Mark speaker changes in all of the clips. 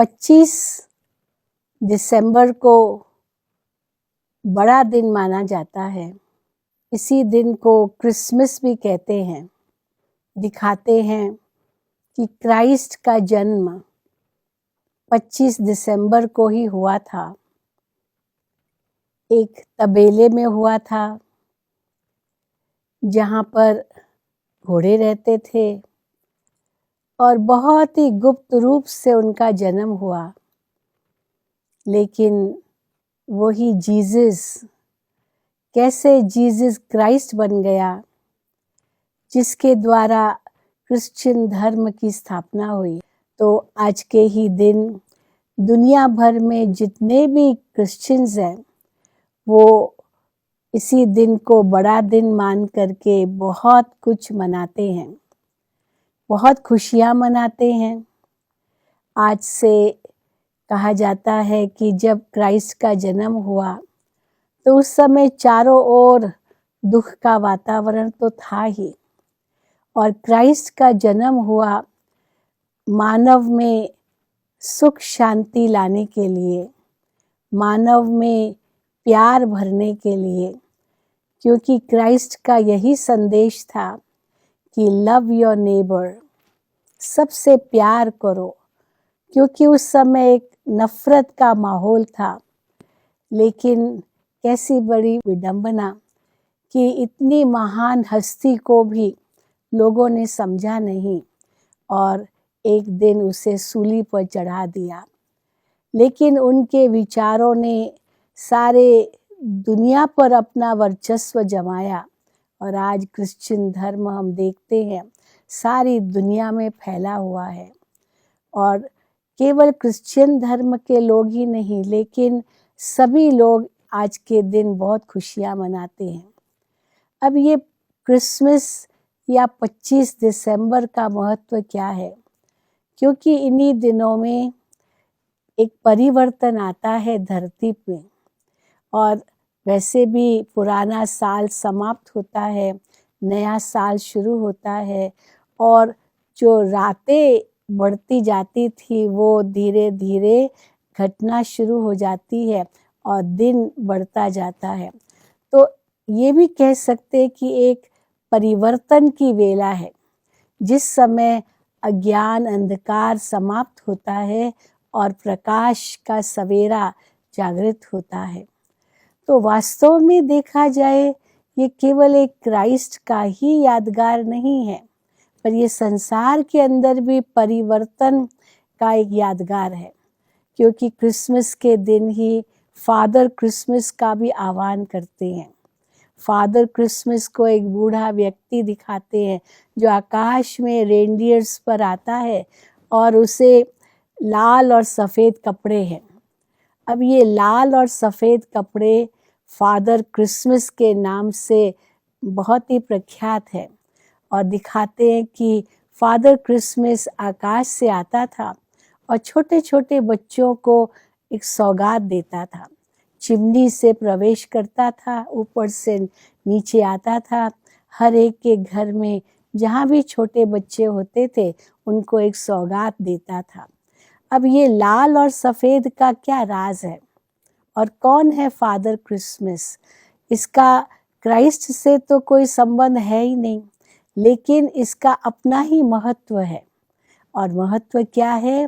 Speaker 1: 25 दिसंबर को बड़ा दिन माना जाता है। इसी दिन को क्रिसमस भी कहते हैं। दिखाते हैं कि क्राइस्ट का जन्म 25 दिसंबर को ही हुआ था। एक तबेले में हुआ था जहाँ पर घोड़े रहते थे और बहुत ही गुप्त रूप से उनका जन्म हुआ। लेकिन वही जीसस, कैसे जीसस क्राइस्ट बन गया, जिसके द्वारा क्रिश्चियन धर्म की स्थापना हुई। तो आज के ही दिन दुनिया भर में जितने भी क्रिश्चियंस हैं वो इसी दिन को बड़ा दिन मान करके बहुत कुछ मनाते हैं, बहुत खुशियाँ मनाते हैं। आज से कहा जाता है कि जब क्राइस्ट का जन्म हुआ तो उस समय चारों ओर दुख का वातावरण तो था ही, और क्राइस्ट का जन्म हुआ मानव में सुख शांति लाने के लिए, मानव में प्यार भरने के लिए, क्योंकि क्राइस्ट का यही संदेश था कि लव योर नेबर, सबसे प्यार करो। क्योंकि उस समय एक नफरत का माहौल था। लेकिन कैसी बड़ी विडंबना कि इतनी महान हस्ती को भी लोगों ने समझा नहीं और एक दिन उसे सूली पर चढ़ा दिया। लेकिन उनके विचारों ने सारे दुनिया पर अपना वर्चस्व जमाया और आज क्रिश्चियन धर्म हम देखते हैं सारी दुनिया में फैला हुआ है। और केवल क्रिश्चियन धर्म के लोग ही नहीं, लेकिन सभी लोग आज के दिन बहुत खुशियाँ मनाते हैं। अब ये क्रिसमस या 25 दिसंबर का महत्व क्या है? क्योंकि इन्हीं दिनों में एक परिवर्तन आता है धरती पे, और वैसे भी पुराना साल समाप्त होता है, नया साल शुरू होता है, और जो रातें बढ़ती जाती थी वो धीरे धीरे घटना शुरू हो जाती है और दिन बढ़ता जाता है। तो ये भी कह सकते हैं कि एक परिवर्तन की वेला है, जिस समय अज्ञान अंधकार समाप्त होता है और प्रकाश का सवेरा जागृत होता है। तो वास्तव में देखा जाए ये केवल एक क्राइस्ट का ही यादगार नहीं है, पर ये संसार के अंदर भी परिवर्तन का एक यादगार है। क्योंकि क्रिसमस के दिन ही फादर क्रिसमस का भी आह्वान करते हैं। फादर क्रिसमस को एक बूढ़ा व्यक्ति दिखाते हैं जो आकाश में रेनडियर्स पर आता है और उसे लाल और सफ़ेद कपड़े हैं। अब ये लाल और सफ़ेद कपड़े फादर क्रिसमस के नाम से बहुत ही प्रख्यात है, और दिखाते हैं कि फादर क्रिसमस आकाश से आता था और छोटे छोटे बच्चों को एक सौगात देता था। चिमनी से प्रवेश करता था, ऊपर से नीचे आता था। हर एक के घर में जहाँ भी छोटे बच्चे होते थे उनको एक सौगात देता था। अब ये लाल और सफ़ेद का क्या राज है और कौन है फादर क्रिसमस? इसका क्राइस्ट से तो कोई संबंध है ही नहीं, लेकिन इसका अपना ही महत्व है। और महत्व क्या है?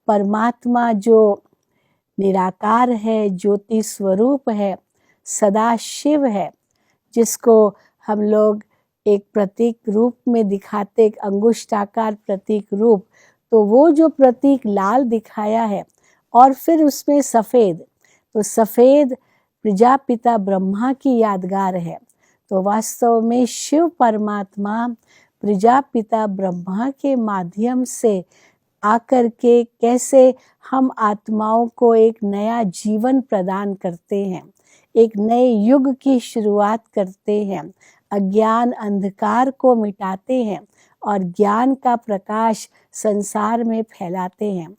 Speaker 1: परमात्मा जो निराकार है, ज्योति स्वरूप है, सदा शिव है, जिसको हम लोग एक प्रतीक रूप में दिखाते, एक अंगुष्ठाकार प्रतीक रूप, तो वो जो प्रतीक लाल दिखाया है और फिर उसमें सफ़ेद, तो सफ़ेद प्रजापिता ब्रह्मा की यादगार है। तो वास्तव में शिव परमात्मा प्रजापिता ब्रह्मा के माध्यम से आकर के कैसे हम आत्माओं को एक नया जीवन प्रदान करते हैं, एक नए युग की शुरुआत करते हैं, अज्ञान अंधकार को मिटाते हैं और ज्ञान का प्रकाश संसार में फैलाते हैं।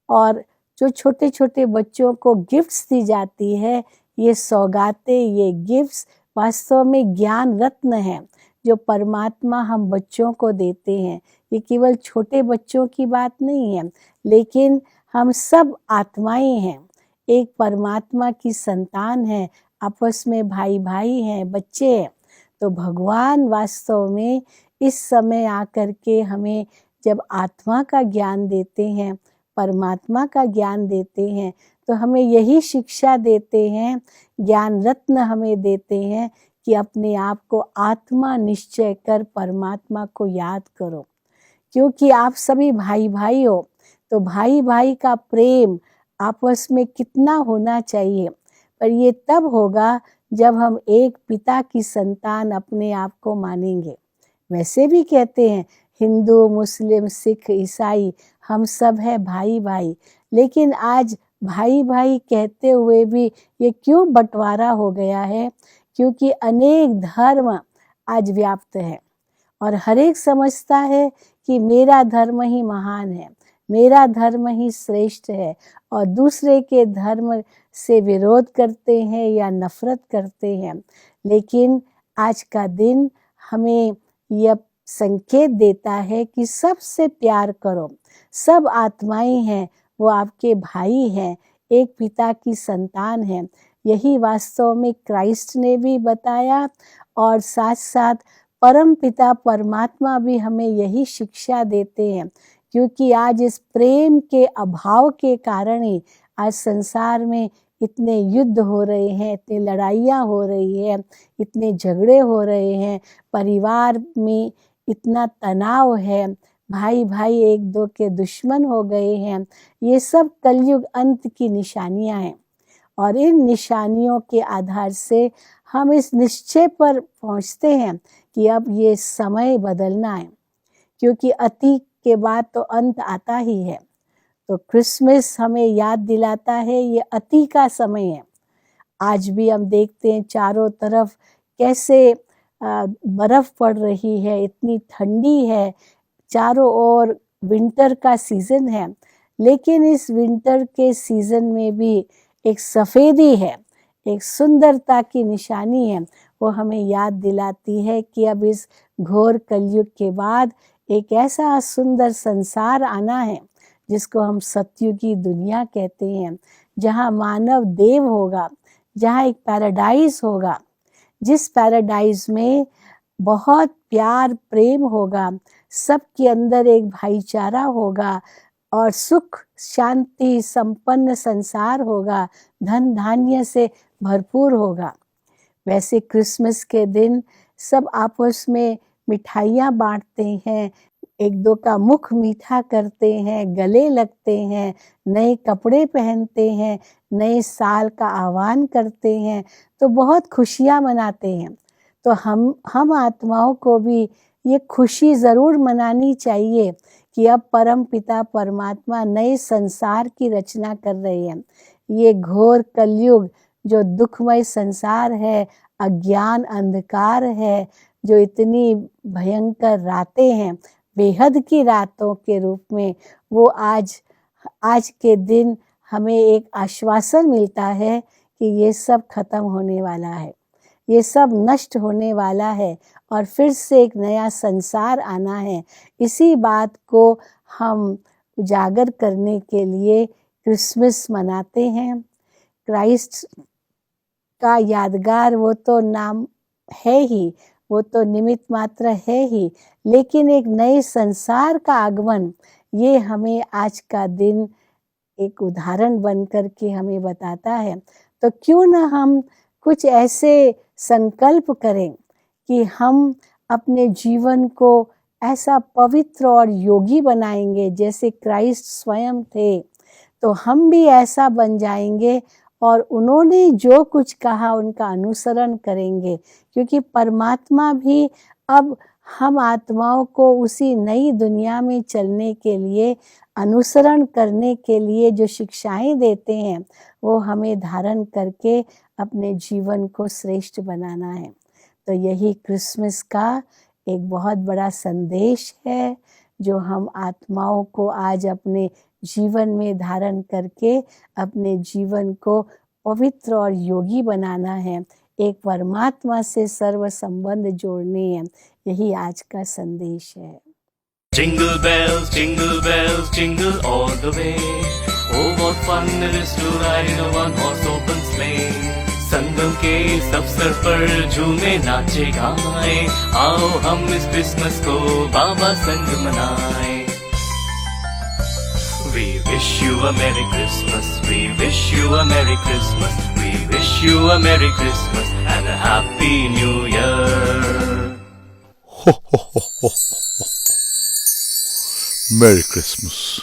Speaker 1: और जो छोटे छोटे बच्चों को गिफ्ट्स दी जाती है, ये सौगातें, ये गिफ्ट्स वास्तव में ज्ञान रत्न हैं जो परमात्मा हम बच्चों को देते हैं। ये केवल छोटे बच्चों की बात नहीं है, लेकिन हम सब आत्माएं हैं, एक परमात्मा की संतान है, आपस में भाई भाई हैं, बच्चे हैं। तो भगवान वास्तव में इस समय आकर के हमें जब आत्मा का ज्ञान देते हैं, परमात्मा का ज्ञान देते हैं, तो हमें यही शिक्षा देते हैं, ज्ञान रत्न हमें देते हैं कि अपने आप को आत्मा निश्चय कर परमात्मा को याद करो, क्योंकि आप सभी भाई भाई हो। तो भाई भाई का प्रेम आपस में कितना होना चाहिए, पर ये तब होगा जब हम एक पिता की संतान अपने आप को मानेंगे। वैसे भी कहते हैं हिंदू, मुस्लिम, सिख, ईसाई, हम सब है भाई भाई, लेकिन आज भाई भाई कहते हुए भी ये क्यों बंटवारा हो गया है? क्योंकि अनेक धर्म आज व्याप्त है और हर एक समझता है कि मेरा धर्म ही महान है, मेरा धर्म ही श्रेष्ठ है, और दूसरे के धर्म से विरोध करते हैं या नफरत करते हैं। लेकिन आज का दिन हमें यह संकेत देता है कि सबसे प्यार करो, सब आत्माएं हैं, वो आपके भाई हैं, एक पिता की संतान हैं। यही वास्तव में क्राइस्ट ने भी बताया, और साथ साथ परम पिता परमात्मा भी हमें यही शिक्षा देते हैं। क्योंकि आज इस प्रेम के अभाव के कारण ही आज संसार में इतने युद्ध हो रहे हैं, इतनी लड़ाइयाँ हो रही है, इतने झगड़े हो रहे हैं, परिवार में इतना तनाव है, भाई भाई एक दो के दुश्मन हो गए हैं। ये सब कलयुग अंत की निशानियां हैं, और इन निशानियों के आधार से हम इस निश्चय पर पहुंचते हैं कि अब ये समय बदलना है, क्योंकि अति के बाद तो अंत आता ही है। तो क्रिसमस हमें याद दिलाता है ये अति का समय है। आज भी हम देखते हैं चारों तरफ कैसे बर्फ पड़ रही है, इतनी ठंडी है, चारों ओर विंटर का सीजन है, लेकिन इस विंटर के सीजन में भी एक सफ़ेदी है, एक सुंदरता की निशानी है। वो हमें याद दिलाती है कि अब इस घोर कलयुग के बाद एक ऐसा सुंदर संसार आना है जिसको हम सतयुगी दुनिया कहते हैं, जहाँ मानव देव होगा, जहाँ एक पैराडाइज होगा, जिस पैराडाइज में बहुत प्यार प्रेम होगा, सबके अंदर एक भाईचारा होगा, और सुख शांति संपन्न संसार होगा, धन धान्य से भरपूर होगा। वैसे क्रिसमस के दिन सब आपस में मिठाइयाँ बांटते हैं, एक दो का मुख मीठा करते हैं, गले लगते हैं, नए कपड़े पहनते हैं, नए साल का आह्वान करते हैं, तो बहुत खुशियाँ मनाते हैं। तो हम आत्माओं को भी ये खुशी ज़रूर मनानी चाहिए कि अब परम पिता परमात्मा नए संसार की रचना कर रहे हैं। ये घोर कलयुग जो दुखमय संसार है, अज्ञान अंधकार है, जो इतनी भयंकर रातें हैं, बेहद की रातों के रूप में, वो आज के दिन हमें एक आश्वासन मिलता है कि ये सब खत्म होने वाला है, ये सब नष्ट होने वाला है, और फिर से एक नया संसार आना है। इसी बात को हम उजागर करने के लिए क्रिसमस मनाते हैं। क्राइस्ट का यादगार वो तो नाम है ही, वो तो निमित्त मात्र है ही, लेकिन एक नए संसार का आगमन, ये हमें आज का दिन एक उदाहरण बनकर के हमें बताता है। तो क्यों ना हम कुछ ऐसे संकल्प करें कि हम अपने जीवन को ऐसा पवित्र और योगी बनाएंगे जैसे क्राइस्ट स्वयं थे, तो हम भी ऐसा बन जाएंगे और उन्होंने जो कुछ कहा उनका अनुसरण करेंगे, क्योंकि परमात्मा भी अब हम आत्माओं को उसी नई दुनिया में चलने के लिए, अनुसरण करने के लिए जो शिक्षाएं देते हैं, वो हमें धारण करके अपने जीवन को श्रेष्ठ बनाना है। तो यही क्रिसमस का एक बहुत बड़ा संदेश है जो हम आत्माओं को आज अपने जीवन में धारण करके अपने जीवन को पवित्र और योगी बनाना है, एक परमात्मा से सर्व संबंध जोड़ने हैं। यही आज का संदेश है।
Speaker 2: Jingle bells, jingle all the way. Oh, what fun it is to ride in a one-horse open sleigh. संगम के इस अवसर पर झूमे नाचे गाए, आओ हम इस क्रिसमस को बाबा संग मनाए. We wish you a Merry Christmas, we wish you a Merry Christmas, we wish you a Merry Christmas and a Happy New Year.
Speaker 3: Merry Christmas.